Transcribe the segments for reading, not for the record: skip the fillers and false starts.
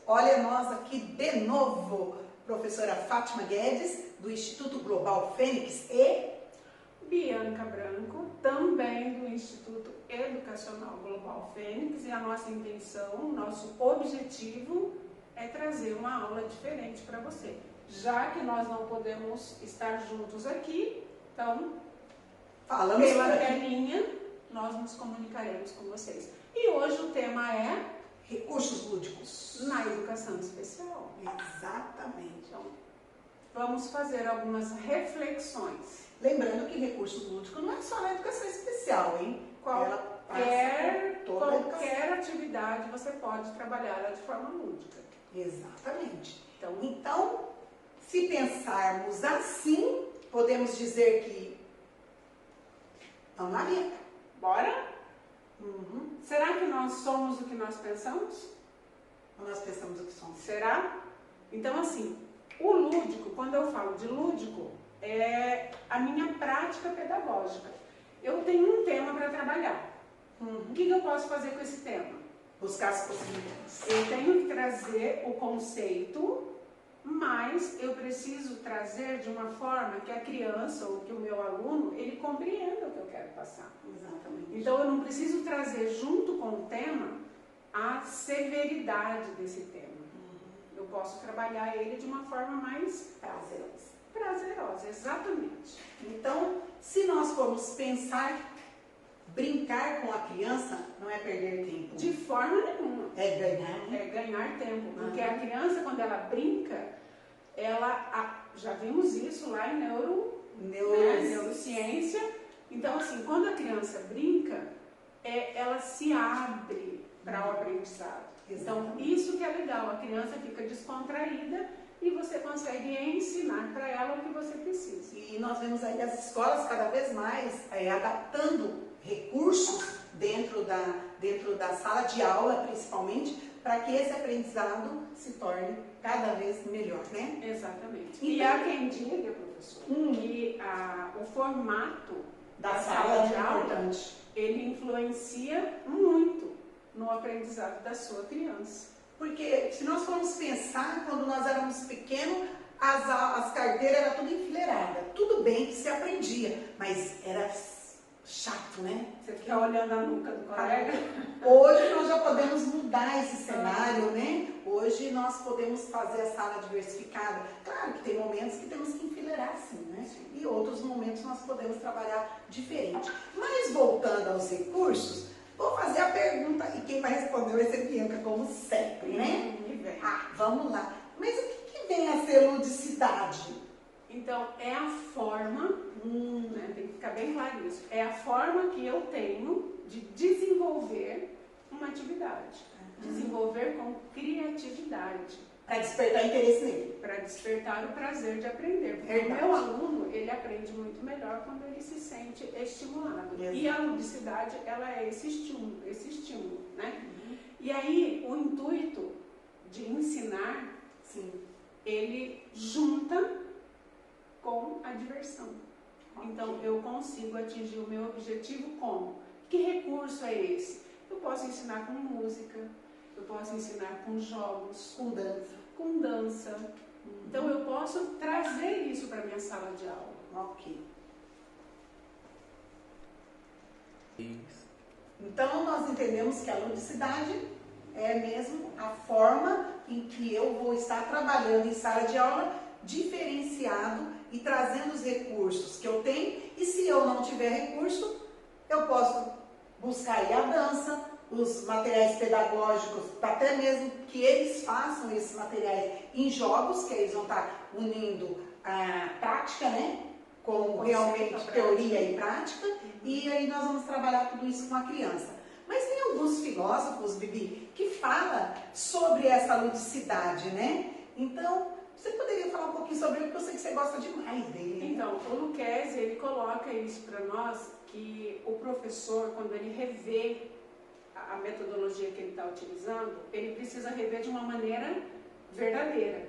Olha nós aqui de novo, professora Fátima Guedes, do Instituto Global Fênix e Bianca Branco, também do Instituto Educacional Global Fênix, e a nossa intenção, nosso objetivo é trazer uma aula diferente para você. Já que nós não podemos estar juntos aqui, então, falamos pela telinha, nós nos comunicaremos com vocês. E hoje o tema é recursos lúdicos na educação especial. Exatamente. Então, vamos fazer algumas reflexões. Lembrando que recurso lúdico não é só na educação especial, hein? Qualquer atividade você pode trabalhar de forma lúdica. Exatamente. Então, se pensarmos assim, podemos dizer que... Vamos lá, Bianca? Bora? Uhum. Será que nós somos o que nós pensamos? Ou nós pensamos o que somos? Será? Então, assim, o lúdico, quando eu falo de lúdico, é a minha prática pedagógica. Eu tenho um tema para trabalhar. O que eu posso fazer com esse tema? Buscar as possibilidades. Eu tenho que trazer o conceito, mas eu preciso trazer de uma forma que a criança ou que o meu aluno, ele compreenda o que eu quero passar. Exatamente. Então eu não preciso trazer junto com o tema a severidade desse tema. Eu posso trabalhar ele de uma forma mais prazerosa. Prazerosa, exatamente. Então, se nós formos pensar, brincar com a criança não é perder tempo. De forma nenhuma. É ganhar, né? É ganhar tempo. Porque a criança, quando ela brinca, já vimos isso lá em neurociência. Então, assim, quando a criança brinca, ela se abre para o aprendizado. Então, isso que é legal. A criança fica descontraída e você consegue ensinar para ela o que você precisa. E nós vemos aí as escolas cada vez mais adaptando recursos dentro da sala de aula, principalmente, para que esse aprendizado se torne cada vez melhor, né? Exatamente. Então, e há quem diga, professor, que o formato da sala de aula, ele influencia muito no aprendizado da sua criança. Porque se nós formos pensar, quando nós éramos pequenos, as carteiras eram tudo enfileiradas. Tudo bem que se aprendia, mas era chato, né? Você fica olhando a nuca do colega. Hoje nós já podemos mudar esse cenário, né? Hoje nós podemos fazer a sala diversificada. Claro que tem momentos que temos que enfileirar assim, né? E outros momentos nós podemos trabalhar diferente. Mas voltando aos recursos, vou fazer a pergunta e quem vai responder vai ser Bianca, como sempre, né? Vamos lá. Mas o que vem a ser ludicidade? Então, é a forma, né, tem que ficar bem claro isso, é a forma que eu tenho de desenvolver uma atividade. Desenvolver com criatividade. Para despertar interesse nele. Para despertar o prazer de aprender. Porque o meu aluno, ele aprende muito melhor quando ele se sente estimulado. Exato. E a ludicidade, ela é esse estímulo, né? E aí, o intuito de ensinar, ele junta com a diversão. Então, eu consigo atingir o meu objetivo como? Que recurso é esse? Eu posso ensinar com música, eu posso ensinar com jogos, com dança. Então, eu posso trazer isso para a minha sala de aula. Ok. Então, nós entendemos que a ludicidade é mesmo a forma em que eu vou estar trabalhando em sala de aula, diferenciado e trazendo os recursos que eu tenho. E se eu não tiver recurso, eu posso buscar aí a dança, os materiais pedagógicos, até mesmo que eles façam esses materiais em jogos, que eles vão estar unindo a prática, né? Com realmente teoria e prática, e aí nós vamos trabalhar tudo isso com a criança. Mas tem alguns filósofos, Bibi, que falam sobre essa ludicidade, né? Então, você poderia falar um pouquinho sobre ele, porque eu sei que você gosta demais dele. Né? Então, o Lucchesi, ele coloca isso para nós, que o professor, quando ele revê a metodologia que ele está utilizando, ele precisa rever de uma maneira verdadeira.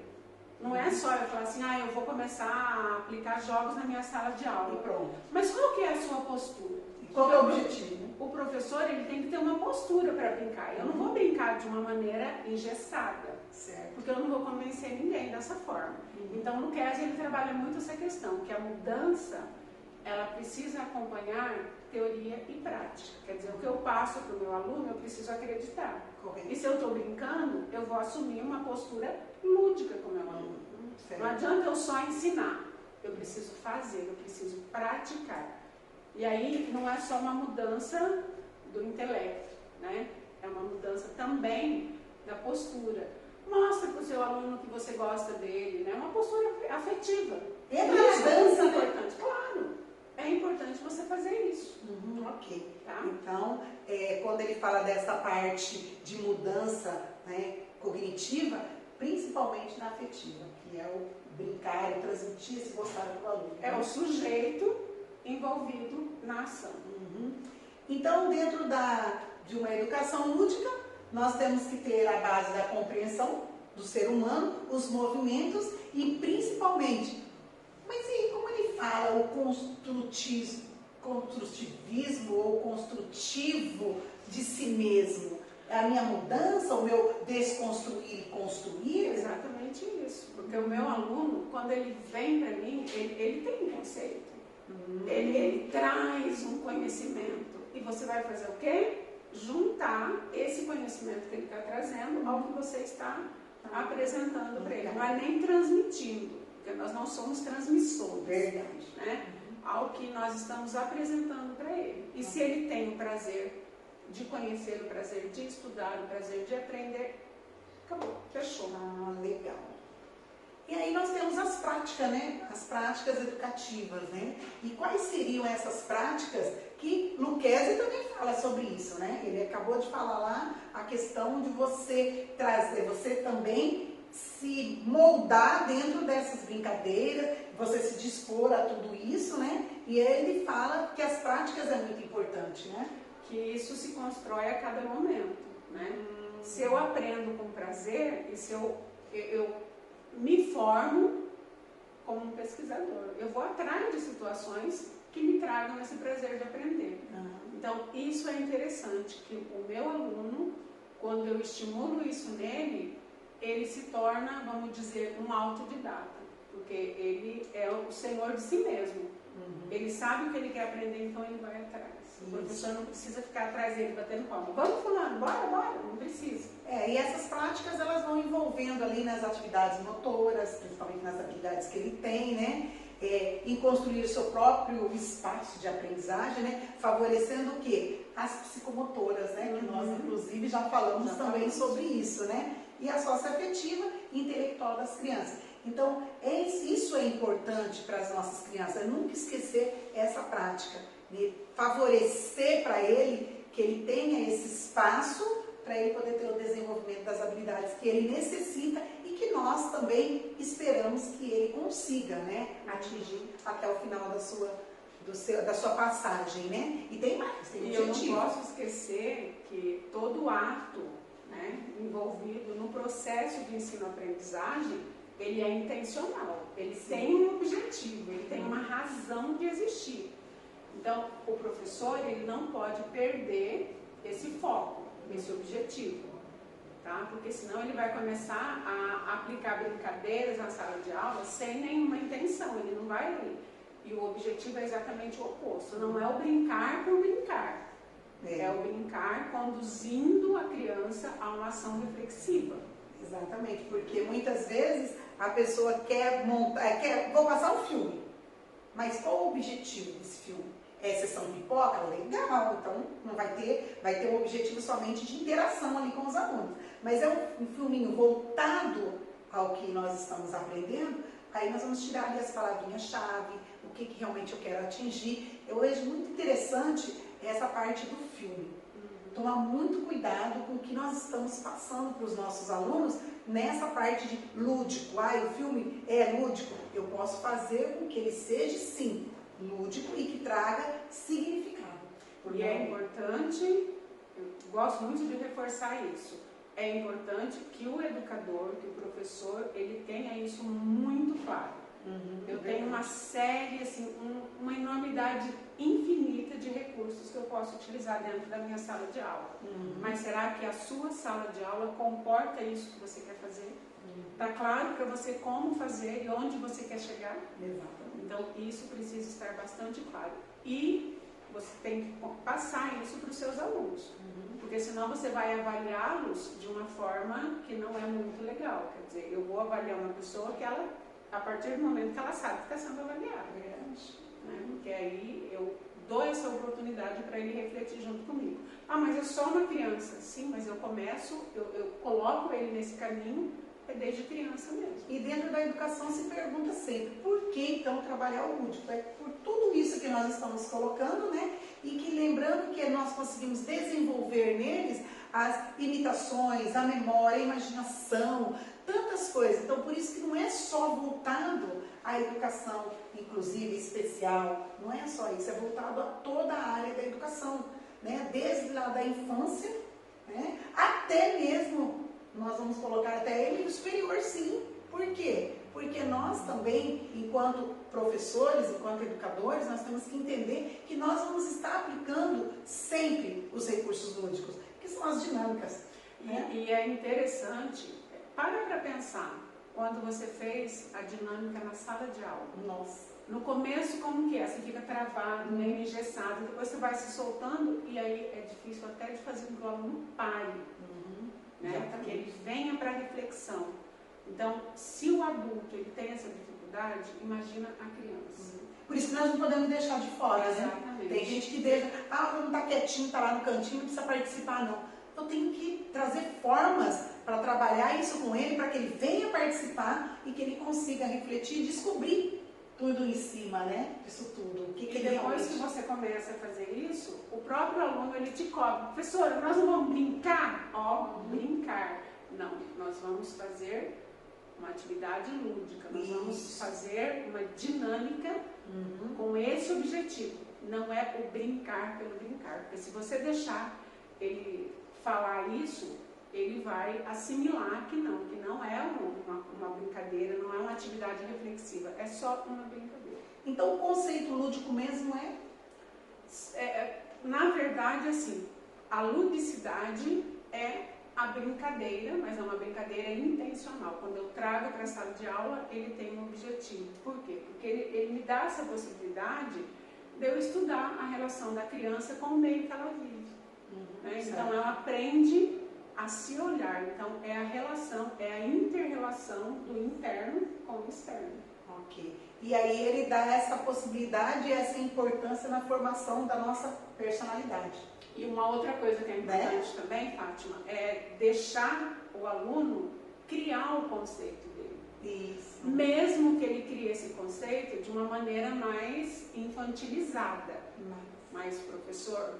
Não é só eu falar assim, eu vou começar a aplicar jogos na minha sala de aula. E pronto. Mas qual que é a sua postura? Qual é o objetivo? O professor ele tem que ter uma postura para brincar. Eu não vou brincar de uma maneira engessada, Certo. porque eu não vou convencer ninguém dessa forma. Então, no CAS, ele trabalha muito essa questão, que a mudança, ela precisa acompanhar teoria e prática. Quer dizer, o que eu passo para o meu aluno, eu preciso acreditar. Correto. E se eu estou brincando, eu vou assumir uma postura lúdica com o meu aluno. Certo. Não adianta eu só ensinar. Eu preciso fazer, eu preciso praticar. E aí, não é só uma mudança do intelecto, né? É uma mudança também da postura. Mostra para o seu aluno que você gosta dele, né? Uma postura afetiva. Entra na dança, é né? importante, claro. É importante você fazer isso. Ok. Tá? Então, quando ele fala dessa parte de mudança, né, cognitiva, principalmente na afetiva, que é o brincar e transmitir esse gostar do aluno. É né? o sujeito envolvido na ação. Então, dentro de uma educação lúdica, nós temos que ter a base da compreensão do ser humano, os movimentos e principalmente, mas e como ele fala, o construtivismo ou construtivo de si mesmo? É a minha mudança, o meu desconstruir e construir? Exatamente isso. Porque o meu aluno, quando ele vem para mim, ele tem um conceito. Ele traz um conhecimento. E você vai fazer o quê? Juntar esse conhecimento que ele está trazendo ao que você está apresentando para ele. Não é nem transmitindo, porque nós não somos transmissores. Verdade. Né? Ao que nós estamos apresentando para ele. E se ele tem o prazer de conhecer, o prazer de estudar, o prazer de aprender, acabou, fechou. Ah, legal. E aí nós temos as práticas, né? As práticas educativas, né? E quais seriam essas práticas que Lucchesi também fala sobre isso, né? Ele acabou de falar lá a questão de você trazer, você também se moldar dentro dessas brincadeiras, você se dispor a tudo isso, né? E ele fala que as práticas é muito importante, né? Que isso se constrói a cada momento, né? Se eu aprendo com prazer e se eu me formo como um pesquisador, eu vou atrás de situações que me tragam esse prazer de aprender. Então, isso é interessante, que o meu aluno, quando eu estimulo isso nele, ele se torna, vamos dizer, um autodidata, porque ele é o senhor de si mesmo. Ele sabe o que ele quer aprender, então ele vai atrás. O professor não precisa ficar atrás dele batendo palma. Vamos fulano, bora, não precisa. E essas práticas elas vão envolvendo ali nas atividades motoras, principalmente nas habilidades que ele tem, né? Em construir o seu próprio espaço de aprendizagem, né? Favorecendo o quê? As psicomotoras, né? Que nós inclusive já falamos também sobre isso, né? E a socioafetiva e intelectual das crianças. Então, isso é importante para as nossas crianças, nunca esquecer essa prática, de favorecer para ele que ele tenha esse espaço para ele poder ter o desenvolvimento das habilidades que ele necessita e que nós também esperamos que ele consiga, né, atingir até o final da sua passagem, né? E tem mais, tem E objetivo. eu não posso esquecer que todo ato, né, envolvido no processo de ensino-aprendizagem, ele é intencional, ele tem um objetivo, ele tem uma razão de existir. Então, o professor, ele não pode perder esse foco, esse objetivo, tá? Porque senão ele vai começar a aplicar brincadeiras na sala de aula sem nenhuma intenção, ele não vai... E o objetivo é exatamente o oposto, não é o brincar por brincar, é o brincar conduzindo a criança a uma ação reflexiva. Exatamente, porque muitas vezes a pessoa quer montar, vou passar um filme, mas qual o objetivo desse filme? É sessão pipoca? Legal, então não vai ter um objetivo somente de interação ali com os alunos. Mas é um filminho voltado ao que nós estamos aprendendo, aí nós vamos tirar ali as palavrinhas-chave, o que realmente eu quero atingir. Eu vejo muito interessante essa parte do filme. Tomar muito cuidado com o que nós estamos passando para os nossos alunos nessa parte de lúdico. O filme é lúdico. Eu posso fazer com que ele seja, sim, lúdico e que traga significado. E é importante, eu gosto muito de reforçar isso, é importante que o educador, que o professor, ele tenha isso muito claro. Eu tenho uma série, assim, uma enormidade infinita de recursos que eu posso utilizar dentro da minha sala de aula. Mas será que a sua sala de aula comporta isso que você quer fazer? Está claro para você como fazer e onde você quer chegar? Exatamente. Então, isso precisa estar bastante claro. E você tem que passar isso para os seus alunos. Porque senão você vai avaliá-los de uma forma que não é muito legal. Quer dizer, eu vou avaliar uma pessoa que ela, a partir do momento que ela sabe que está sendo avaliada. Né? Porque aí eu dou essa oportunidade para ele refletir junto comigo. Ah, mas eu sou uma criança. Sim, mas eu começo, eu coloco ele nesse caminho desde criança mesmo. E dentro da educação se pergunta sempre, por que então trabalhar o lúdico? É por tudo isso que nós estamos colocando, né? E que lembrando que nós conseguimos desenvolver neles as imitações, a memória, a imaginação, tantas coisas. Então por isso que não é só voltado à educação inclusiva, especial, não é só isso, é voltado a toda a área da educação, né? Desde lá da infância, né? Até mesmo nós vamos colocar até ele no superior, sim. Por quê? Porque nós também, enquanto professores, enquanto educadores, nós temos que entender que nós vamos estar aplicando sempre os recursos lúdicos, que são as dinâmicas. Né? E é interessante, para pensar, quando você fez a dinâmica na sala de aula. Nossa. No começo, como que é? Você fica travado, meio engessado, depois você vai se soltando e aí é difícil até de fazer com que o aluno pare. Né? Que ele venha para a reflexão. Então, se o adulto ele tem essa dificuldade, imagina a criança. Por isso que nós não podemos deixar de fora, Exatamente. Né? Tem gente que deixa, não está quietinho, está lá no cantinho, não precisa participar, não. Eu tenho que trazer formas para trabalhar isso com ele, para que ele venha participar e que ele consiga refletir e descobrir tudo em cima, né? Disso tudo. O que E depois que você começa a fazer isso, o próprio aluno ele te cobra. Professora, nós não vamos brincar? Brincar. Não, nós vamos fazer uma atividade lúdica. Nós vamos fazer uma dinâmica com esse objetivo. Não é o brincar pelo brincar. Porque se você deixar ele falar isso, ele vai assimilar que não é uma brincadeira, não é uma atividade reflexiva, é só uma brincadeira. Então o conceito lúdico mesmo na verdade, assim, a ludicidade é a brincadeira, mas é uma brincadeira intencional. Quando eu trago para a sala de aula, ele tem um objetivo. Por quê? Porque ele me dá essa possibilidade de eu estudar a relação da criança com o meio que ela vive. Né? Então ela aprende a se olhar. Então é a relação, é a inter-relação do interno com o externo. Ok. E aí ele dá essa possibilidade e essa importância na formação da nossa personalidade. E uma outra coisa que é importante também, Fátima, é deixar o aluno criar o conceito dele. Isso. Mesmo que ele crie esse conceito de uma maneira mais infantilizada. Mas, professor,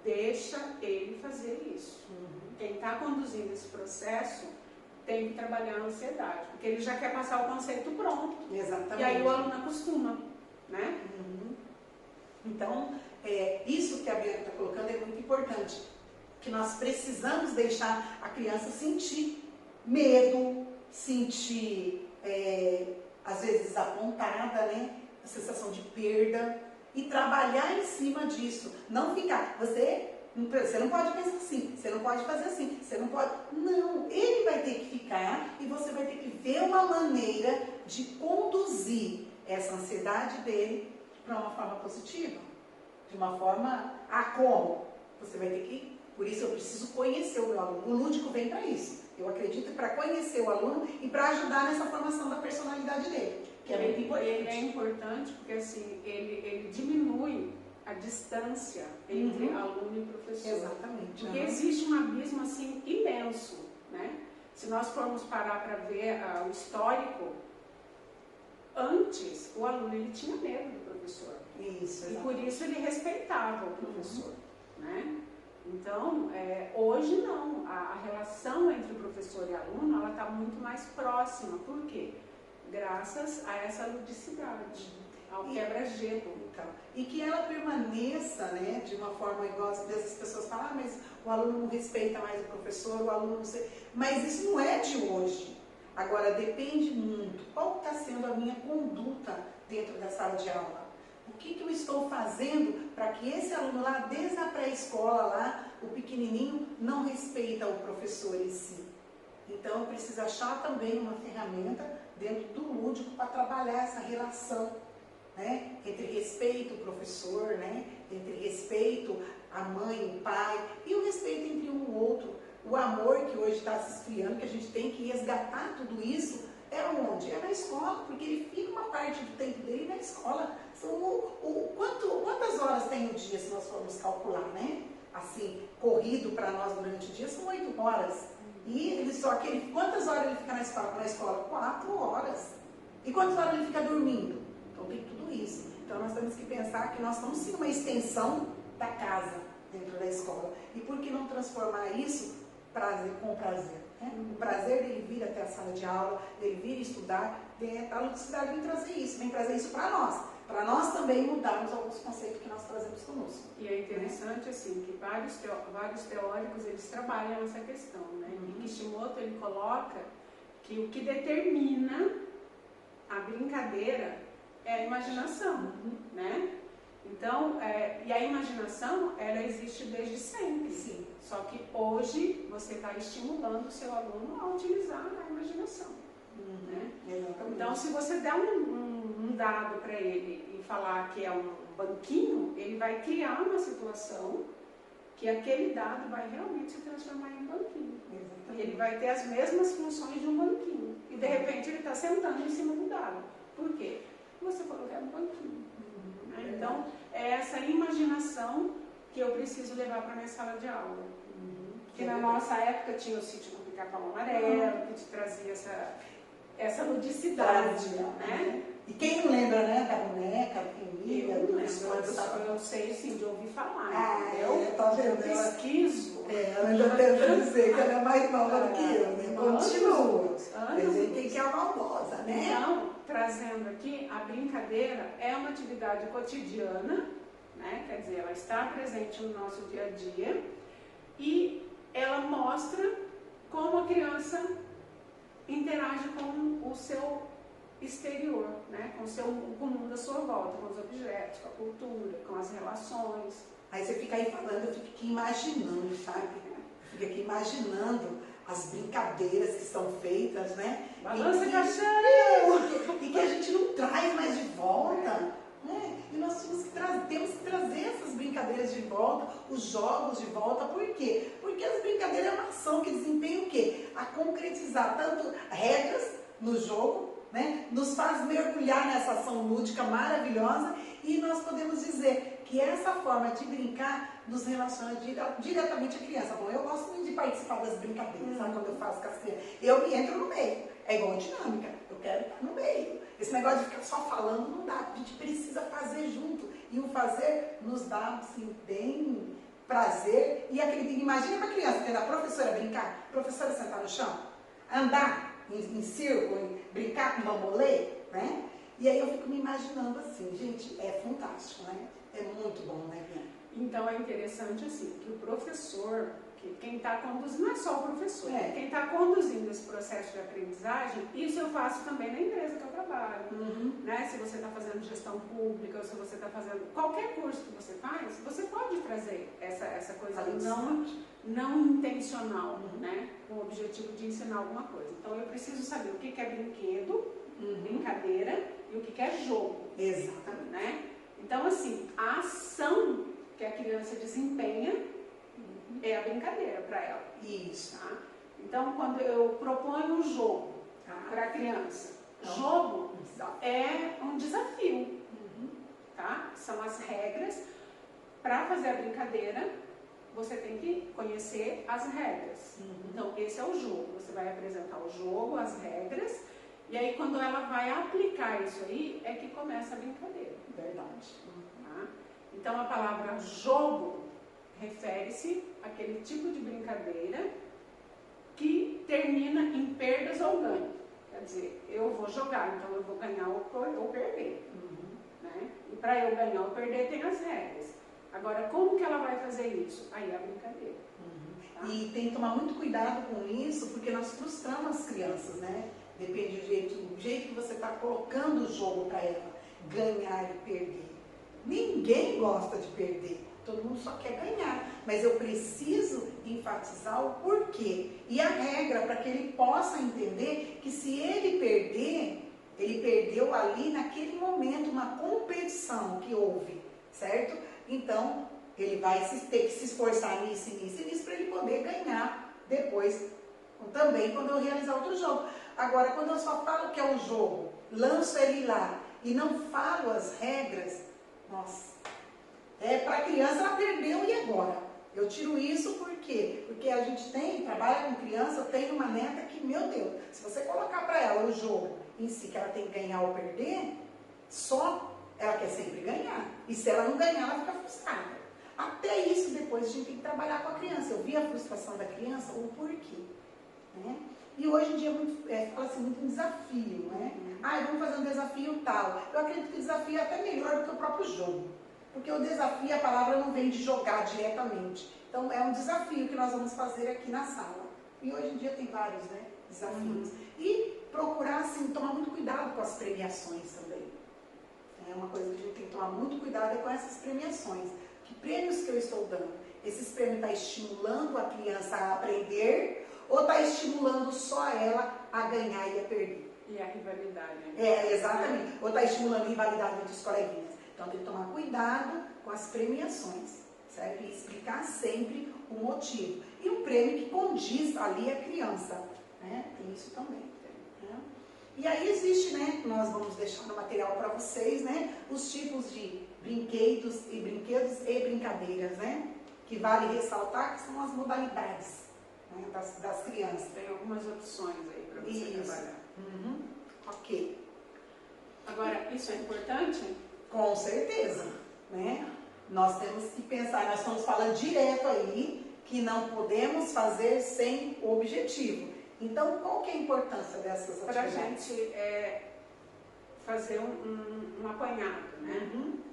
deixa ele fazer isso. Quem está conduzindo esse processo tem que trabalhar a ansiedade, porque ele já quer passar o conceito pronto. Exatamente. E aí o aluno acostuma, né? Então, isso que a Bianca está colocando é muito importante, que nós precisamos deixar a criança sentir medo, sentir, às vezes, desapontada, né? A sensação de perda, e trabalhar em cima disso. Não ficar, você não pode pensar assim, você não pode fazer assim, você não pode... Não, ele vai ter que ficar e você vai ter que ver uma maneira de conduzir essa ansiedade dele para uma forma positiva. De uma forma, como? Você vai ter que... Por isso eu preciso conhecer o meu aluno. O lúdico vem para isso. Eu acredito para conhecer o aluno e para ajudar nessa formação da personalidade dele, que é muito importante. Ele é importante porque assim, ele diminui a distância entre aluno e professor. Exatamente. Porque existe um abismo assim imenso, né? Se nós formos parar para ver o histórico, antes o aluno ele tinha medo do professor. Isso, e por isso ele respeitava o professor, né? Então, hoje não. A relação entre o professor e aluno, ela está muito mais próxima. Por quê? Graças a essa ludicidade, ao quebra-gelo. Então, e que ela permaneça, né, de uma forma igual, às vezes as pessoas falam, mas o aluno não respeita mais o professor, o aluno não sei... Mas isso não é de hoje. Agora, depende muito qual está sendo a minha conduta dentro da sala de aula. O que eu estou fazendo para que esse aluno lá, desde a pré-escola, lá, o pequenininho, não respeita o professor em si. Então, eu preciso achar também uma ferramenta dentro do lúdico para trabalhar essa relação, né? Entre respeito ao professor, né? Entre respeito à mãe, o pai, e o respeito entre um e o outro. O amor que hoje está se esfriando, que a gente tem que resgatar tudo isso, é onde? É na escola, porque ele fica uma parte do tempo dele na escola. Quantas horas tem o dia, se nós formos calcular, né? Assim, corrido para nós durante o dia, são 8 horas. E quantas horas ele fica na escola? 4 horas. E quantas horas ele fica dormindo? Então tem tudo isso. Então nós temos que pensar que nós estamos sim uma extensão da casa dentro da escola. E por que não transformar isso com prazer? Né? O prazer dele vir até a sala de aula, dele vir estudar, a ludicidade vem trazer isso para nós. Para nós também mudarmos alguns conceitos que nós trazemos conosco. E é interessante, assim, que vários teóricos, eles trabalham essa questão, né? E Kishimoto, ele coloca que o que determina a brincadeira é a imaginação, né? Então, e a imaginação, ela existe desde sempre. Sim. Só que hoje você está estimulando o seu aluno a utilizar a imaginação. Né? Então, se você der um dado para ele e falar que é um banquinho, ele vai criar uma situação que aquele dado vai realmente se transformar em um banquinho. E ele vai ter as mesmas funções de um banquinho. E de repente ele está sentando em cima do dado. Por quê? Você falou que era um banquinho. Então, é essa imaginação que eu preciso levar para a minha sala de aula. Que na nossa época tinha o sítio do Pica-Pau Amarelo, que te trazia essa ludicidade, né? E quem não lembra, né, da boneca, da família, eu sei sim de ouvir falar. Tá vendo? Eu pesquiso. Eu ainda tento dizer que ela é mais nova do que eu, né? Continua. Mas aí tem que é maldosa, né? Então, trazendo aqui, a brincadeira é uma atividade cotidiana, né? Quer dizer, ela está presente no nosso dia a dia e ela mostra como a criança interage com o seu exterior, né? Com o mundo à sua volta, com os objetos, com a cultura, com as relações. Aí você fica aí falando, eu fico aqui imaginando, sabe? Eu fico aqui imaginando as brincadeiras que são feitas, né? Balança caixão! E que a gente não traz mais de volta, né? E nós temos que trazer essas brincadeiras de volta, os jogos de volta. Por quê? Porque as brincadeiras é uma ação que desempenha o quê? A concretizar tanto regras no jogo, né? Nos faz mergulhar nessa ação lúdica maravilhosa e nós podemos dizer que essa forma de brincar nos relaciona diretamente à criança. Bom, eu gosto muito de participar das brincadeiras, sabe? Quando eu faço com as crianças. Eu entro no meio. É igual dinâmica. Eu quero estar no meio. Esse negócio de ficar só falando não dá. A gente precisa fazer junto. E o fazer nos dá, assim, bem prazer. E aquele, imagina para a criança, tendo a professora brincar, a professora sentar no chão, andar em círculo, brincar com bambolê, né? E aí eu fico me imaginando assim, gente, é fantástico, né? É muito bom, né, Bia? Então é interessante assim, que o professor, quem está conduzindo, não é só o professor, quem está conduzindo esse processo de aprendizagem, isso eu faço também na empresa que eu trabalho. Né? Se você está fazendo gestão pública, ou se você está fazendo qualquer curso que você faz, você pode trazer essa coisa não intencional, né? Com o objetivo de ensinar alguma coisa. Então eu preciso saber o que é brinquedo, brincadeira, e o que é jogo. Exatamente. Né? Então, assim, a ação que a criança desempenha é a brincadeira para ela. Isso. Tá? Então, quando eu proponho um jogo para a criança, jogo é um desafio. Tá? São as regras. Para fazer a brincadeira, você tem que conhecer as regras. Então, esse é o jogo. Você vai apresentar o jogo, as regras, e aí quando ela vai aplicar isso aí, é que começa a brincadeira. Verdade. Tá? Então, a palavra jogo refere-se àquele tipo de brincadeira que termina em perdas ou ganho. Quer dizer, eu vou jogar, então eu vou ganhar ou perder. Né? E para eu ganhar ou perder, tem as regras. Agora, como que ela vai fazer isso? Aí é a brincadeira. Tá? E tem que tomar muito cuidado com isso, porque nós frustramos as crianças, né? depende do jeito que você está colocando o jogo para ela, ganhar e perder. Ninguém gosta de perder, todo mundo só quer ganhar, mas eu preciso enfatizar o porquê e a regra para que ele possa entender que se ele perder, ele perdeu ali naquele momento uma competição que houve, certo? Então, ele vai ter que se esforçar nisso, nisso e nisso para ele poder ganhar depois, também quando eu realizar outro jogo. Agora, quando eu só falo que é um jogo, lanço ele lá e não falo as regras, nossa, para a criança ela perdeu e agora? Eu tiro isso por quê? Porque a gente trabalha com criança, eu tenho uma neta que, meu Deus, se você colocar para ela o jogo em si, que ela tem que ganhar ou perder, só ela quer sempre ganhar. E se ela não ganhar, ela fica frustrada. Até isso depois a gente tem que trabalhar com a criança. Eu vi a frustração da criança, o porquê. Né? E hoje em dia fala-se muito em desafio, né? Vamos fazer um desafio tal. Eu acredito que o desafio é até melhor do que o próprio jogo. Porque o desafio, a palavra não vem de jogar diretamente. Então é um desafio que nós vamos fazer aqui na sala. E hoje em dia tem vários, né, desafios. E procurar, assim, tomar muito cuidado com as premiações também. É uma coisa que a gente tem que tomar muito cuidado com essas premiações. Que prêmios que eu estou dando? Esses prêmios estão estimulando a criança a aprender ou está estimulando só ela a ganhar e a perder? E a rivalidade. Exatamente. Ou está estimulando a rivalidade entre os coleguinhas. Então tem que tomar cuidado com as premiações, certo? E explicar sempre o motivo. E um prêmio que condiz ali a criança, né? Tem isso também. Né? E aí existe, né? Nós vamos deixar no material para vocês, né? Os tipos de brinquedos e brincadeiras, né? Que vale ressaltar que são as modalidades, né? das crianças. Tem algumas opções aí para você trabalhar. Ok. Agora, isso é importante? Com certeza, né? Nós temos que pensar, nós estamos falando direto aí que não podemos fazer sem objetivo. Então, qual que é a importância dessas atividades? Para a gente fazer um apanhado, né?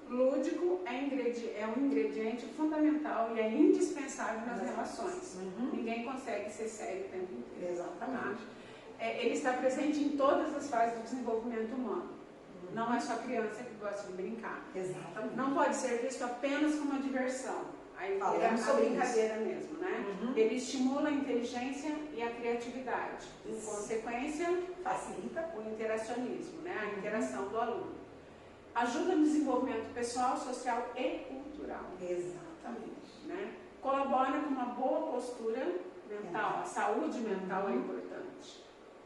Lúdico é um ingrediente fundamental e é indispensável nas relações. Ninguém consegue ser sério o tempo inteiro. Exatamente. Tá? Ele está presente em todas as fases do desenvolvimento humano. Não é só criança que gosta de brincar. Exatamente. Não pode ser visto apenas como uma diversão. Aí vira a brincadeira mesmo, né? Ele estimula a inteligência e a criatividade. Em consequência, facilita o interacionismo, né? A interação do aluno. Ajuda no desenvolvimento pessoal, social e cultural. Exatamente. Né? Colabora com uma boa postura mental. A saúde mental é importante.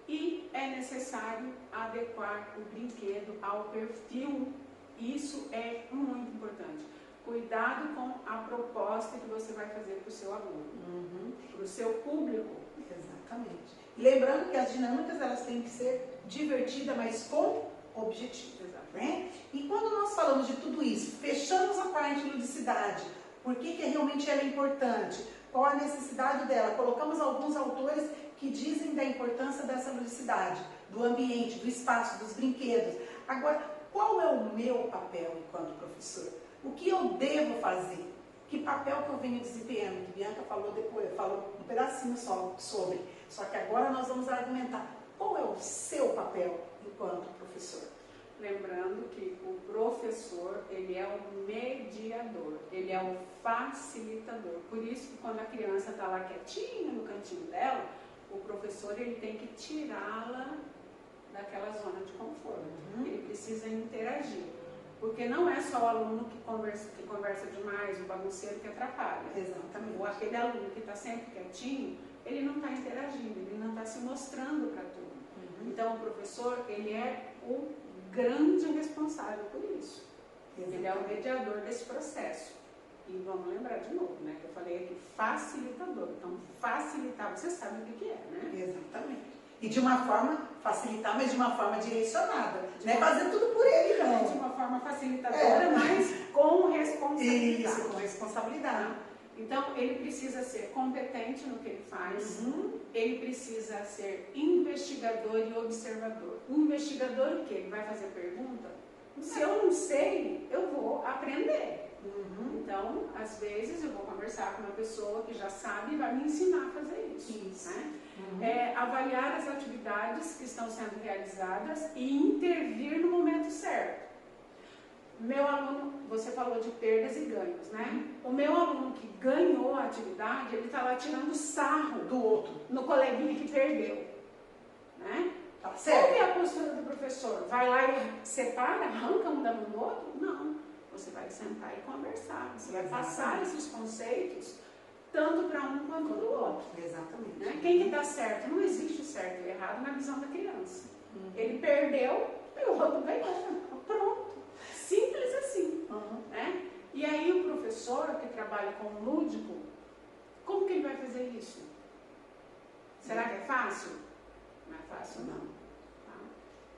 E é necessário adequar o brinquedo ao perfil. Isso é muito importante. Cuidado com a proposta que você vai fazer para o seu aluno, para o seu público. Exatamente. E lembrando que as dinâmicas elas têm que ser divertidas, mas com objetivo. Né? E quando nós falamos de tudo isso, fechamos a parte de ludicidade, por que realmente ela é importante, qual a necessidade dela, colocamos alguns autores que dizem da importância dessa ludicidade, do ambiente, do espaço, dos brinquedos. Agora, qual é o meu papel enquanto professor? O que eu devo fazer? Que papel que eu venho desempenhando? Que Bianca falou depois, falou um pedacinho só sobre. Só que agora nós vamos argumentar. Qual é o seu papel enquanto professor? Lembrando que o professor, ele é o mediador, ele é o facilitador. Por isso que quando a criança está lá quietinha no cantinho dela, o professor ele tem que tirá-la daquela zona de conforto. Ele precisa interagir. Porque não é só o aluno que conversa demais, o bagunceiro que atrapalha. Exatamente. Ou aquele aluno que está sempre quietinho, ele não está interagindo, ele não está se mostrando para tudo. Então o professor, ele é o grande responsável por isso. Ele é o mediador desse processo. E vamos lembrar de novo, né? Que eu falei aqui, facilitador. Então, facilitar, você sabe o que é, né? Exatamente. E de uma forma, facilitar, mas de uma forma direcionada. Não é fazer tudo por ele, não. De uma forma facilitadora, mas com responsabilidade. Isso, com responsabilidade. Então, ele precisa ser competente no que ele faz, ele precisa ser investigador e observador. O investigador o quê? Ele vai fazer pergunta? Se eu não sei, eu vou aprender. Então, às vezes, eu vou conversar com uma pessoa que já sabe e vai me ensinar a fazer isso. Né? Avaliar as atividades que estão sendo realizadas e intervir no momento certo. Meu aluno, você falou de perdas e ganhos, né? O meu aluno que ganhou a atividade, ele está lá tirando sarro do outro, no coleguinha que perdeu, né? Tá certo. Qual é a postura do professor? Vai lá e separa, arranca um da mão do outro? Não. Você vai sentar e conversar. Você vai passar esses conceitos tanto para um quanto para o outro. Exatamente. Né? Quem que está certo? Não existe certo e errado na visão da criança. Ele perdeu e o outro ganhou. Pronto. Simples assim. Né? E aí o professor que trabalha com o lúdico, como que ele vai fazer isso? Será que é fácil? Não é fácil, não. Tá?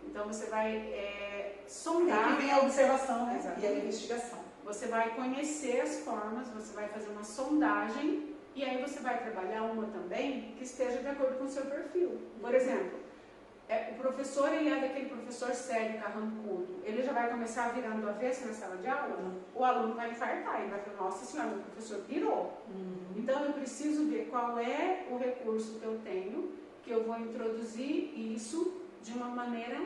Então você vai sondar. Aqui vem a observação, né? E a investigação. Você vai conhecer as formas, você vai fazer uma sondagem e aí você vai trabalhar uma também que esteja de acordo com o seu perfil. Por exemplo, o professor, ele é daquele professor sério, carrancudo. Ele já vai começar virando do avesso na sala de aula, o aluno vai infartar e vai falar, nossa senhora, meu professor pirou. Então eu preciso ver qual é o recurso que eu tenho, que eu vou introduzir isso de uma maneira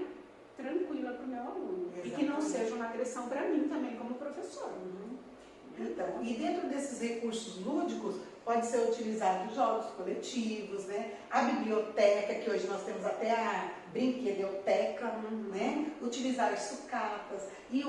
tranquila para o meu aluno. Exatamente. E que não seja uma agressão para mim também como professor. Então, e dentro desses recursos lúdicos, pode ser utilizado jogos coletivos, né? A biblioteca, que hoje nós temos até a brinquedoteca, né? Utilizar as sucatas. E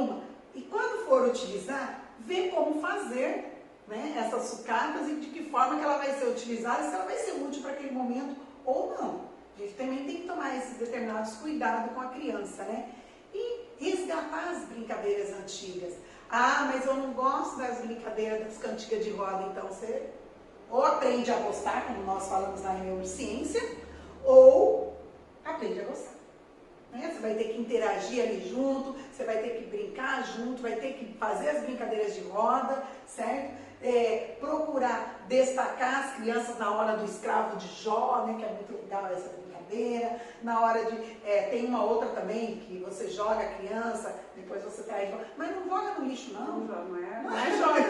quando for utilizar, ver como fazer, né, essas sucatas e de que forma que ela vai ser utilizada, se ela vai ser útil para aquele momento ou não. A gente também tem que tomar esses determinados cuidados com a criança, né? E resgatar as brincadeiras antigas. Ah, mas eu não gosto das brincadeiras das cantigas de roda, então você ou aprende a gostar, como nós falamos lá em neurociência, ou aprende a gostar. Né? Você vai ter que interagir ali junto, você vai ter que brincar junto, vai ter que fazer as brincadeiras de roda, certo? Procurar destacar as crianças na hora do escravo de Jó, né, que é muito legal essa brincadeira. Na hora de... tem uma outra também, que você joga a criança, depois você traz... Mas não joga no lixo, não. Não é joga.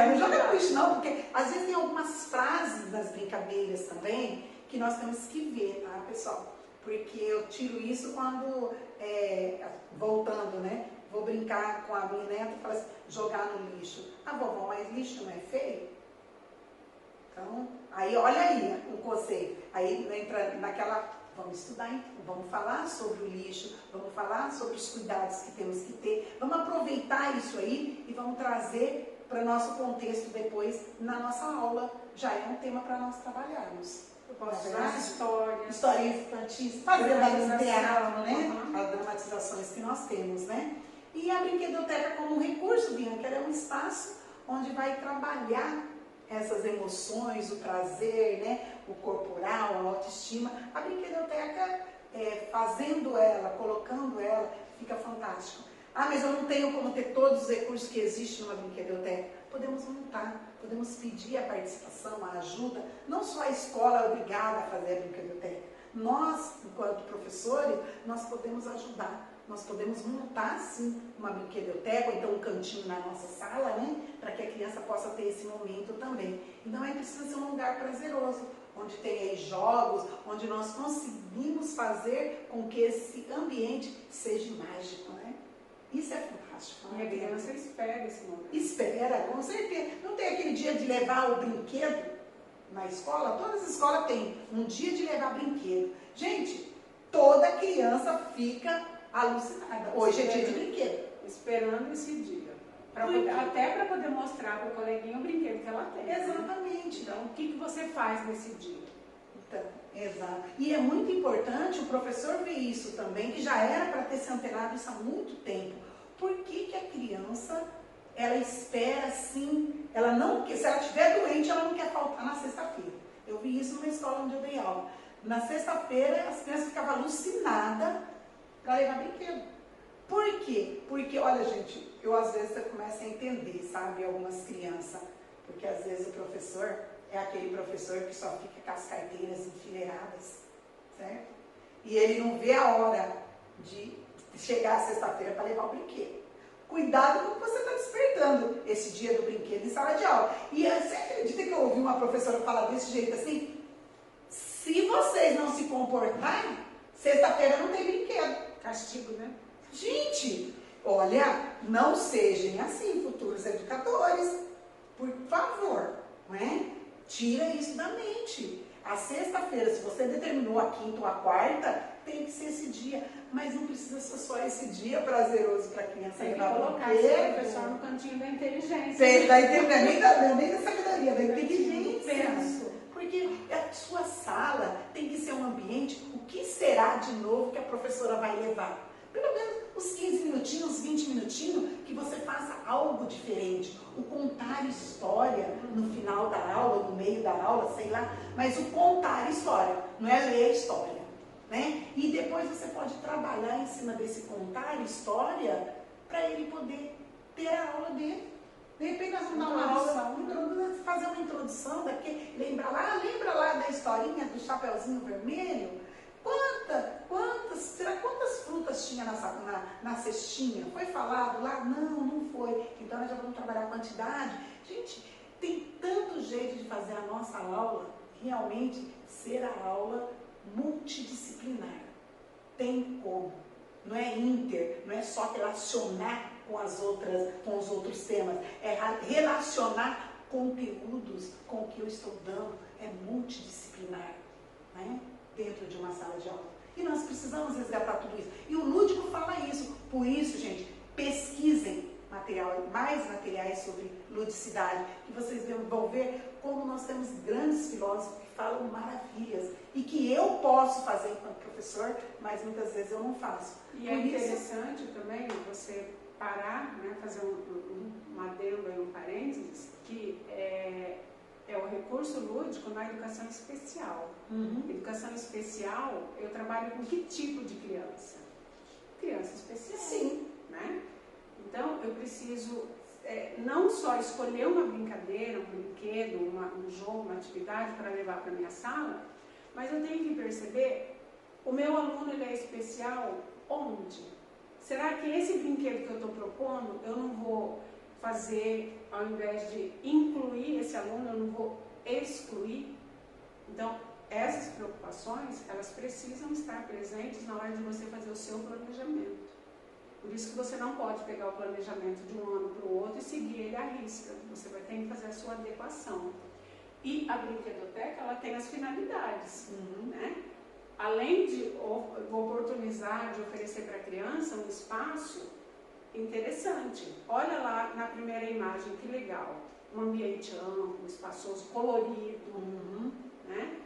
Não joga no lixo, não, porque às vezes tem algumas frases das brincadeiras também que nós temos que ver, tá, pessoal? Porque eu tiro isso quando, voltando, né? Vou brincar com a minha neta e falo assim, jogar no lixo. Ah, vovó, mas lixo não é feio? Então, aí olha aí o conceito. Aí entra naquela, vamos estudar, vamos falar sobre o lixo, vamos falar sobre os cuidados que temos que ter, vamos aproveitar isso aí e vamos trazer para o nosso contexto depois na nossa aula. Já é um tema para nós trabalharmos. Eu posso usar histórias infantis, fazer no teatro, né? As dramatizações que nós temos, né? E a brinquedoteca como recurso, Bianca, ela é um espaço onde vai trabalhar essas emoções, o prazer, né? O corporal, a autoestima. A brinquedoteca, fazendo ela, colocando ela, fica fantástico. Ah, mas eu não tenho como ter todos os recursos que existem numa brinquedoteca. Podemos montar, podemos pedir a participação, a ajuda. Não só a escola é obrigada a fazer a brinquedoteca. Nós, enquanto professores, nós podemos ajudar. Nós podemos montar, sim, uma brinquedoteca, ou então um cantinho na nossa sala, né? Para que a criança possa ter esse momento também. Então, precisa ser um lugar prazeroso, onde tem aí jogos, onde nós conseguimos fazer com que esse ambiente seja mágico, né? Isso é fantástico. E a criança espera esse momento. Espera, com certeza. Não tem aquele dia de levar o brinquedo na escola? Todas as escolas têm um dia de levar brinquedo. Gente, toda criança fica alucinada. Hoje é dia de brinquedo. Esperando esse dia. Até para poder mostrar para o coleguinha o brinquedo que ela tem. Exatamente. Então, o que você faz nesse dia? Então, exato. E é muito importante o professor ver isso também, que já era para ter se antenado isso há muito tempo. Por que a criança, ela espera assim, ela não quer, se ela estiver doente, ela não quer faltar na sexta-feira. Eu vi isso numa escola onde eu dei aula. Na sexta-feira, as crianças ficavam alucinadas para levar brinquedo. Por quê? Porque, olha, gente, eu às vezes começo a entender, sabe, algumas crianças. Porque às vezes o professor é aquele professor que só fica com as carteiras enfileiradas, certo? E ele não vê a hora de chegar a sexta-feira para levar o brinquedo. Cuidado com o que você está despertando esse dia do brinquedo em sala de aula. E você acredita que eu ouvi uma professora falar desse jeito assim? Se vocês não se comportarem, sexta-feira não tem brinquedo. Castigo, né? Gente, olha, não sejam assim, futuros educadores. Por favor, não é? Tira isso da mente. A sexta-feira, se você determinou a quinta ou a quarta, tem que ser esse dia. Mas não precisa ser só esse dia prazeroso para a criança. Tem que levar colocar esse professor no cantinho da inteligência. Nem da sabedoria, da inteligência. Porque a sua sala tem que ser um ambiente, o que será de novo que a professora vai levar? Pelo menos os 15 minutinhos, 20 minutinhos, que você faça algo diferente. O contar história no final da aula, no meio da aula, sei lá, mas o contar história, não é ler a história, né? E depois você pode trabalhar em cima desse contar história para ele poder ter a aula dele. De repente nós vamos dar uma aula, fazer uma introdução daqui, lembra lá da historinha do Chapeuzinho Vermelho? Quantas frutas tinha na cestinha? Foi falado lá? Não foi. Então nós já vamos trabalhar a quantidade. Gente, tem tanto jeito de fazer a nossa aula realmente ser a aula multidisciplinar. Tem como. Não é não é só relacionar com os outros temas, é relacionar conteúdos com o que eu estou dando, é multidisciplinar, né? Dentro de uma sala de aula. E nós precisamos resgatar tudo isso. E o lúdico fala isso. Por isso, gente, pesquisem mais materiais sobre ludicidade, que vocês vão ver como nós temos grandes filósofos que falam maravilhas e que eu posso fazer enquanto professor, mas muitas vezes eu não faço. E é interessante também você parar, né, fazer um adendo e um parênteses, que é o recurso lúdico na educação especial. Educação especial, eu trabalho com que tipo de criança? Criança especial. Sim. Né? Então, eu preciso não só escolher uma brincadeira, um brinquedo, um jogo, uma atividade para levar para a minha sala, mas eu tenho que perceber, o meu aluno ele é especial onde? Será que esse brinquedo que eu estou propondo, eu não vou fazer, ao invés de incluir esse aluno, eu não vou excluir? Então, essas preocupações, elas precisam estar presentes na hora de você fazer o seu planejamento. Por isso que você não pode pegar o planejamento de um ano para o outro e seguir ele à risca. Você vai ter que fazer a sua adequação. E a brinquedoteca, ela tem as finalidades, né? Além de oportunizar, de oferecer para a criança um espaço interessante. Olha lá na primeira imagem, que legal. Um ambiente amplo, espaçoso, colorido, né?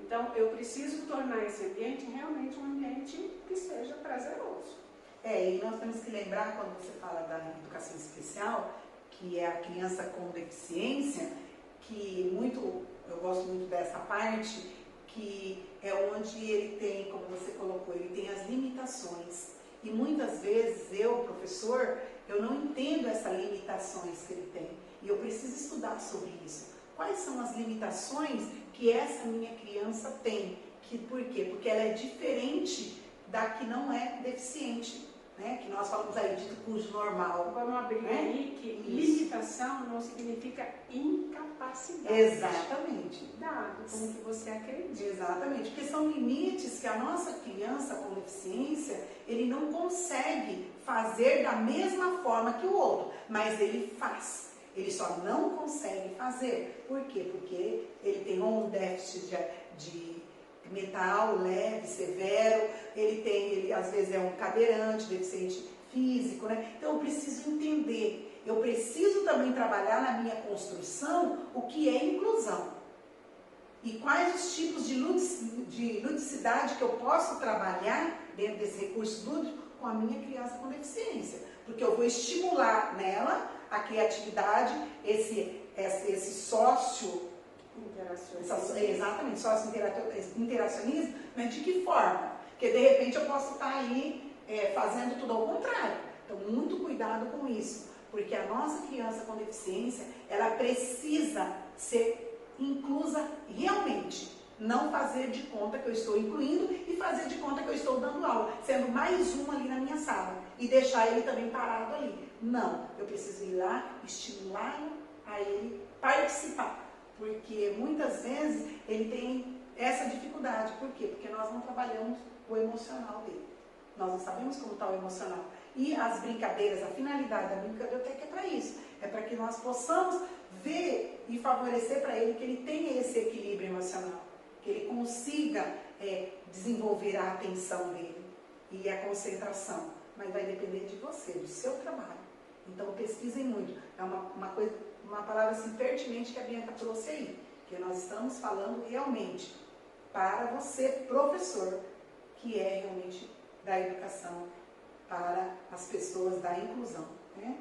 Então, eu preciso tornar esse ambiente realmente um ambiente que seja prazeroso. E nós temos que lembrar, quando você fala da educação especial, que é a criança com deficiência, que eu gosto muito dessa parte, que é onde ele tem, como você colocou, ele tem as limitações. E muitas vezes eu, professor, eu não entendo essas limitações que ele tem. E eu preciso estudar sobre isso. Quais são as limitações que essa minha criança tem? Por quê? Porque ela é diferente da que não é deficiente. Né? Que nós falamos aí de cujo normal. Vamos abrir aí que limitação não significa incapacidade. Exatamente. Dado como que você acredita. Exatamente, porque são limites que a nossa criança com deficiência, ele não consegue fazer da mesma forma que o outro, mas ele faz. Ele só não consegue fazer. Por quê? Porque ele tem um déficit de mental, leve, severo, ele às vezes é um cadeirante, deficiente físico, né? Então eu preciso entender, eu preciso também trabalhar na minha construção o que é inclusão. E quais os tipos de ludicidade que eu posso trabalhar dentro desse recurso lúdico com a minha criança com deficiência. Porque eu vou estimular nela a criatividade, esse sócio exatamente, sócio-interacionismo, mas de que forma? Porque de repente eu posso estar aí fazendo tudo ao contrário. Então, muito cuidado com isso, porque a nossa criança com deficiência, ela precisa ser inclusa realmente. Não fazer de conta que eu estou incluindo e fazer de conta que eu estou dando aula. aula, sendo mais uma ali na minha sala, e deixar ele também parado ali. Não, eu preciso ir lá, estimulá-lo a ele participar, porque muitas vezes ele tem essa dificuldade. Por quê? Porque nós não trabalhamos o emocional dele. Nós não sabemos como está o emocional. E as brincadeiras, a finalidade da biblioteca é para isso. É para que nós possamos ver e favorecer para ele que ele tenha esse equilíbrio emocional. Que ele consiga desenvolver a atenção dele e a concentração. Mas vai depender de você, do seu trabalho. Então pesquisem muito. É uma palavra assim, pertinente que a Bianca trouxe aí. Que nós estamos falando realmente para você, professor, que é realmente da educação para as pessoas da inclusão, né?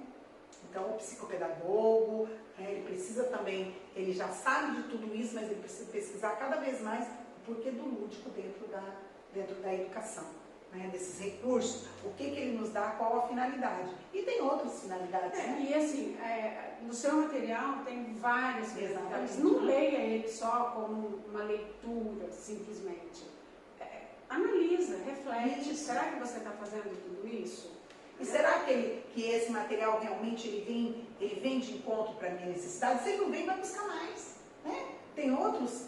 Então, o psicopedagogo, ele precisa também, ele já sabe de tudo isso, mas ele precisa pesquisar cada vez mais o porquê do lúdico dentro da educação, né? Desses recursos, o que ele nos dá, qual a finalidade. E tem outras finalidades, né? E assim, no seu material tem várias finalidades. Não leia ele só como uma leitura, simplesmente. Analisa, reflete. Isso. Será que você está fazendo tudo isso? E será que esse material realmente ele vem de encontro para a minha necessidade? Se ele não vem, vai buscar mais, né? Tem outros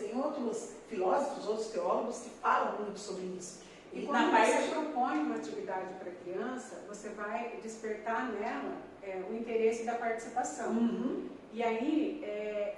filósofos, outros teólogos que falam muito sobre isso. E quando você propõe uma atividade para a criança, você vai despertar nela o interesse da participação. Uhum. E aí,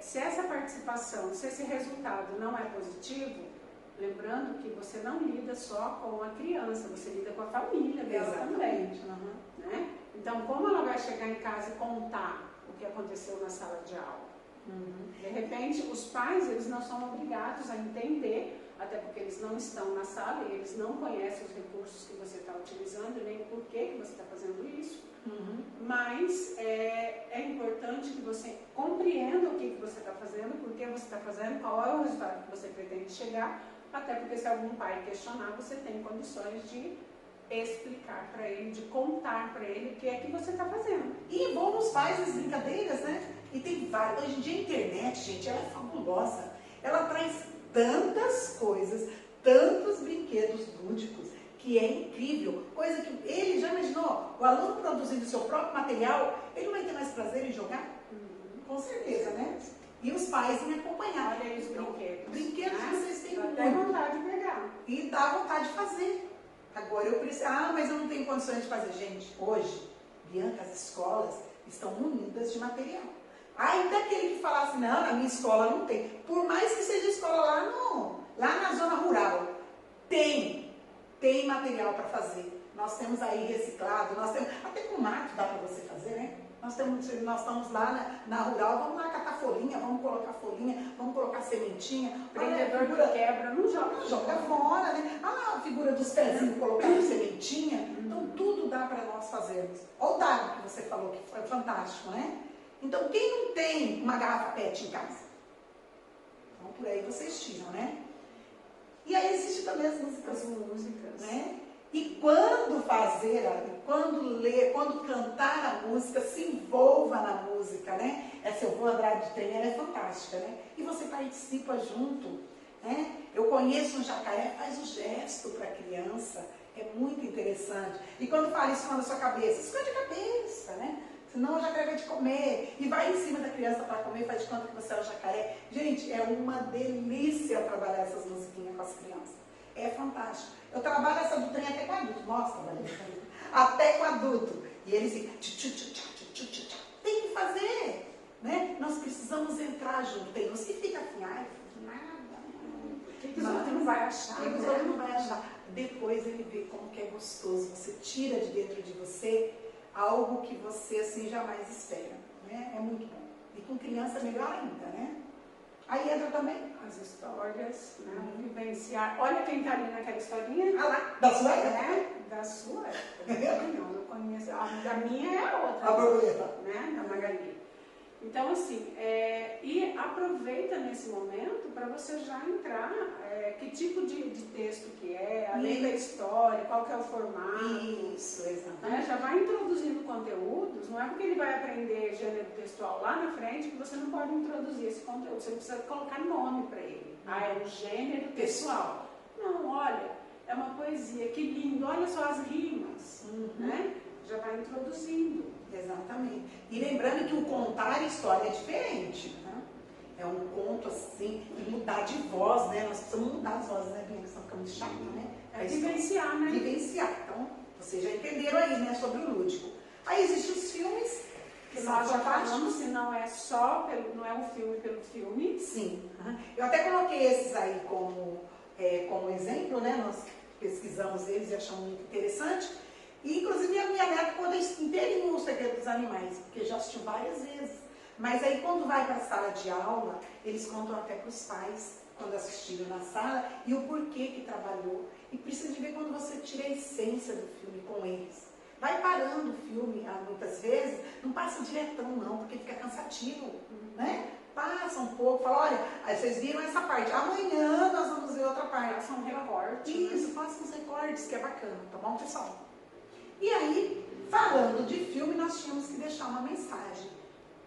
se essa participação, se esse resultado não é positivo, lembrando que você não lida só com a criança, você lida com a família dela também. Uhum. Né? Então, como ela vai chegar em casa e contar o que aconteceu na sala de aula? Uhum. De repente, os pais eles não são obrigados a entender, até porque eles não estão na sala e eles não conhecem os recursos que você está utilizando, nem o porquê que você está fazendo isso. Uhum. Mas é importante que você compreenda o que você está fazendo, por que você está fazendo, qual é o resultado que você pretende chegar, até porque se algum pai questionar, você tem condições de explicar para ele, de contar para ele o que é que você está fazendo. E envolve os pais nas brincadeiras, né? E tem vários. Hoje em dia a internet, gente, ela é fabulosa. Ela traz tantas coisas, tantos brinquedos lúdicos, que é incrível. Coisa que ele já imaginou, o aluno produzindo o seu próprio material, ele não vai ter mais prazer em jogar? Com certeza, né? E os pais me acompanhar. Olha aí os brinquedos. Brinquedos né? vocês têm Dá muito. até vontade de pegar. E dá vontade de fazer. Agora eu preciso. Mas eu não tenho condições de fazer. Gente, hoje, Bianca, as escolas estão munidas de material. Ainda aquele que falasse, não, na minha escola não tem. Por mais que seja escola lá na zona rural, tem material para fazer. Nós temos aí reciclado, nós temos, até com mato dá para você fazer, né? Nós estamos lá na rural, vamos lá catar folhinha, vamos colocar folhinha, vamos colocar sementinha. Prendedor que quebra, não joga fora, né? A figura dos pezinhos colocando sementinha. Então tudo dá para nós fazermos. Olha o dado que você falou, que foi fantástico, né? Então quem não tem uma garrafa PET em casa? Então por aí vocês tiram, né? E aí existem também as músicas, né? E quando quando ler, quando cantar a música, se envolva na música, né? Essa Eu Vou Andar de Trem, ela é fantástica, né? E você participa junto, né? Eu conheço um jacaré, faz o gesto para a criança, é muito interessante. E quando fala isso na sua cabeça, esconde a cabeça, né? Senão o jacaré vai te comer. E vai em cima da criança para comer, faz de conta que você é o jacaré. Gente, é uma delícia trabalhar essas musiquinhas com as crianças. É fantástico. Eu trabalho essa do trem até com adulto. Nossa, até com adulto. E eles ficam, tem que fazer, né? Nós precisamos entrar junto. Tem uns que ficam assim, nada. O que os outros não vai achar? O que os outros não vai achar? Depois ele vê como que é gostoso. Você tira de dentro de você algo que você assim jamais espera, né? É muito bom. E com criança é melhor ainda, né? Aí entra também as histórias, né? Vivenciar. Olha quem está ali naquela historinha. Ah lá, da sua época? Né? Da sua época. Não, eu conheço. A da minha é a outra. A borboleta. Né? Da Magali. Então, assim, e aproveita nesse momento para você já entrar, que tipo de texto que é, além da história, qual que é o formato. Isso, exatamente. Né? Já vai introduzindo conteúdos, não é porque ele vai aprender gênero textual lá na frente que você não pode introduzir esse conteúdo, você precisa colocar nome para ele. É um gênero textual. Não, olha, é uma poesia, que lindo, olha só as rimas, né? Já vai introduzindo. Exatamente. E lembrando que o contar a história é diferente, né? É um conto assim, e mudar de voz, né? Nós precisamos mudar as vozes, né, Bianca? Senão fica muito chato, né? É vivenciar, né? Vivenciar. Então, vocês já entenderam aí, né, sobre o lúdico. Aí existem os filmes, que nós já falamos, se não é só, não é um filme pelo filme. Sim. Eu até coloquei esses aí como exemplo, né? Nós pesquisamos eles e achamos muito interessante. E, inclusive, a minha neta conta inteirinho O Segredo dos Animais, porque já assistiu várias vezes. Mas aí, quando vai para a sala de aula, eles contam até para os pais, quando assistiram na sala, e o porquê que trabalhou. E precisa de ver quando você tira a essência do filme com eles. Vai parando o filme, muitas vezes, não passa diretão não, porque fica cansativo, né? Passa um pouco, fala, olha, aí vocês viram essa parte, amanhã nós vamos ver outra parte. Passa um recorte. Isso, né? Faça uns recortes, que é bacana, tá bom, pessoal? E aí, falando de filme, nós tínhamos que deixar uma mensagem.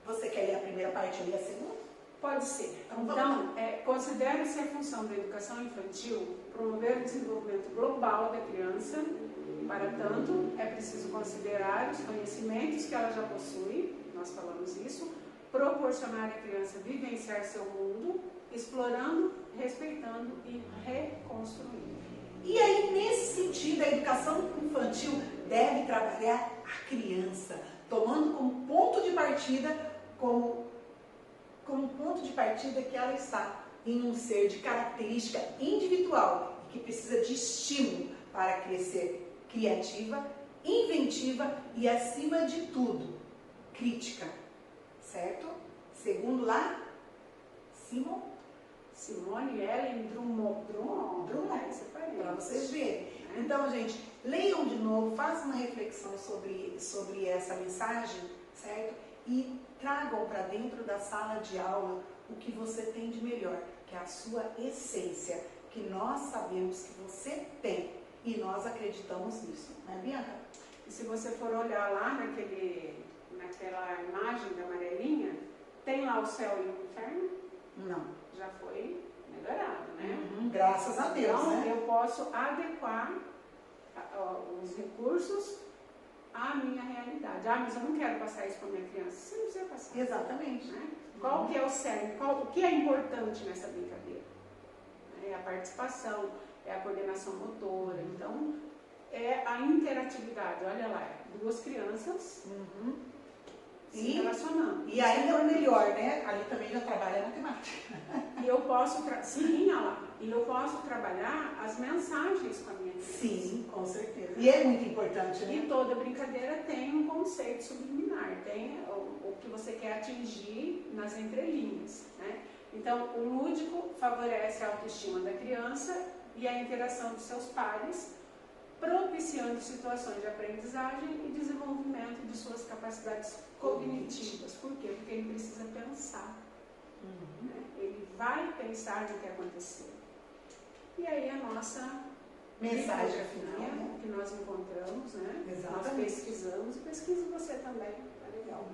Você quer ler a primeira parte ou ler a segunda? Pode ser. Então, considera-se a função da educação infantil promover o desenvolvimento global da criança. Para tanto, é preciso considerar os conhecimentos que ela já possui, nós falamos isso, proporcionar à criança vivenciar seu mundo, explorando, respeitando e reconstruindo. E aí, nesse sentido, a educação infantil deve trabalhar a criança, tomando como ponto de partida, como ponto de partida que ela está em um ser de característica individual e que precisa de estímulo para crescer criativa, inventiva e, acima de tudo, crítica. Certo? Segundo lá, Simone Ellen Drummond. Para vocês verem. Então, gente, leiam de novo, façam uma reflexão sobre essa mensagem, certo? E tragam para dentro da sala de aula o que você tem de melhor, que é a sua essência, que nós sabemos que você tem e nós acreditamos nisso, né, Bianca? E se você for olhar lá naquela imagem da amarelinha, tem lá o céu e o inferno? Não. Já foi melhorado, né? Graças a Deus, então, né? eu posso adequar os recursos à minha realidade. Ah, mas eu não quero passar isso para a minha criança. Você não precisa passar. Exatamente. Né? Qual que é o cerne? O que é importante nessa brincadeira? É a participação, é a coordenação motora. Então, é a interatividade. Olha lá, duas crianças se relacionando. E ainda o melhor, né? Ali também já trabalha a matemática. E eu posso, trabalhar as mensagens com a minha criança. Sim, com certeza. E é muito importante, né? E toda brincadeira tem um conceito subliminar, tem o que você quer atingir nas entrelinhas, né? Então, o lúdico favorece a autoestima da criança e a interação dos seus pares, propiciando situações de aprendizagem e desenvolvimento de suas capacidades cognitivas. Por quê? Porque ele precisa pensar. Né? Ele vai pensar no que aconteceu. E aí a nossa mensagem final, né? Que nós encontramos, né? Exatamente. Nós pesquisamos, pesquise você também, tá legal.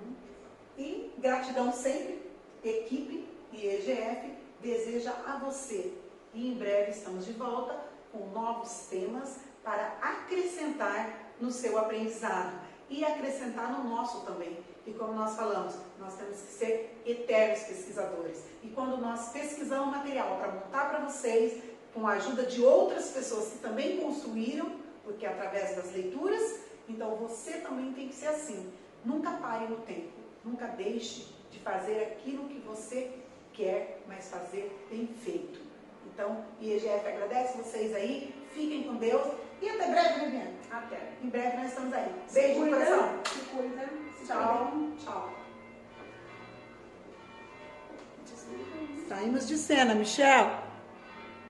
E gratidão sempre, equipe e EGF deseja a você. E em breve estamos de volta com novos temas para acrescentar no seu aprendizado e acrescentar no nosso também. E como nós falamos, nós temos que ser eternos pesquisadores. E quando nós pesquisamos material para montar para vocês, com a ajuda de outras pessoas que também construíram, porque é através das leituras, então você também tem que ser assim. Nunca pare no tempo, nunca deixe de fazer aquilo que você quer, mas fazer bem feito. Então, IEGF agradece vocês aí, fiquem com Deus e até breve, né, Bianca? Até. Em breve nós estamos aí. Beijo no coração. Se cuida. Tchau. Tchau. Saímos de cena, Michel.